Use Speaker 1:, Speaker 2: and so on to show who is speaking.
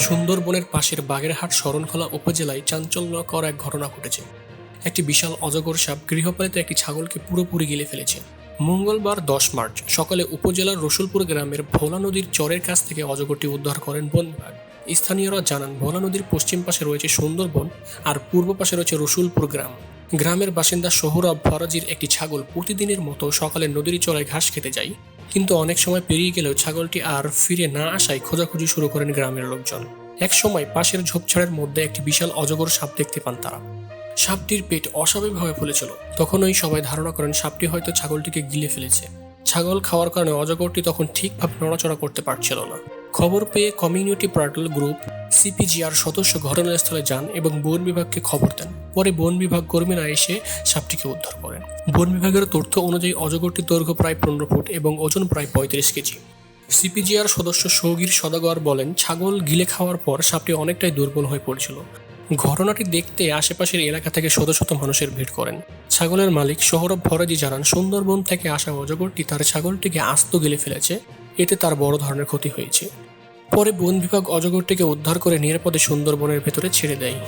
Speaker 1: সুন্দরবনের পাশের বাগেরহাট শরণখোলা উপজেলায় চাঞ্চল্যকর এক ঘটনা ঘটেছে। একটি বিশাল অজগর সাপ গৃহপালিত একটি ছাগলকে পুরোপুরি গিলে ফেলেছে। মঙ্গলবার 10 মার্চ সকালে উপজেলার রসুলপুর গ্রামের ভোলা নদীর চরের কাছ থেকে অজগরটি উদ্ধার করেন বন বিভাগ। স্থানীয়রা জানান, ভোলা নদীর পশ্চিম পাশে রয়েছে সুন্দরবন আর পূর্ব পাশে রয়েছে রসুলপুর গ্রাম। গ্রামের বাসিন্দা সোহরাব ফরাজির একটি ছাগল প্রতিদিনের মতো সকালে নদীর চড়ায় ঘাস খেতে যায়, কিন্তু অনেক সময় পেরিয়ে গেলেও ছাগলটি আর ফিরে না আসায় খোঁজাখুঁজি শুরু করেন গ্রামের লোকজন। এক সময় পাশের ঝোপঝাড়ের মধ্যে একটি বিশাল অজগর সাপ দেখতে পান তারা। সাপটির পেট অস্বাভাবিকভাবে ফুলেছিল। তখনই সবাই ধারণা করেন সাপটি হয়তো ছাগলটিকে গিলে ফেলেছে। ছাগল খাওয়ার কারণে অজগরটি তখন ঠিকভাবে নড়াচড়া করতে পারছিল না। খবর পেয়ে কমিউনিটি পার্টল গ্রুপ সিপিজিআর সদস্য ঘটনাস্থলে যান এবং বন বিভাগকে খবর দেন। পরে বন বিভাগ কর্মীরা এসে সাপটিকে উদ্ধার করেন। বন বিভাগের তথ্য অনুযায়ী অজগরটির দৈর্ঘ্য প্রায় 15 ফুট এবং ওজন প্রায় 35 কেজি। সিপিজিআর সদস্য সৌগির সদাগর বলেন, ছাগল গিলে খাওয়ার পর সাপটি অনেকটাই দুর্বল হয়ে পড়েছিল। ঘটনাটি দেখতে আশেপাশের এলাকা থেকে শত শত মানুষের ভিড় করেন। ছাগলের মালিক সোহরাব ফরাজি জানান, সুন্দরবন থেকে আসা অজগরটি তার ছাগলটিকে আস্ত গিলে ফেলেছে, এতে তার বড় ধরনের ক্ষতি হয়েছে। পরে বন বিভাগ অজগরটিকে উদ্ধার করে নিরাপদে সুন্দরবনের ভেতরে ছেড়ে দেয়।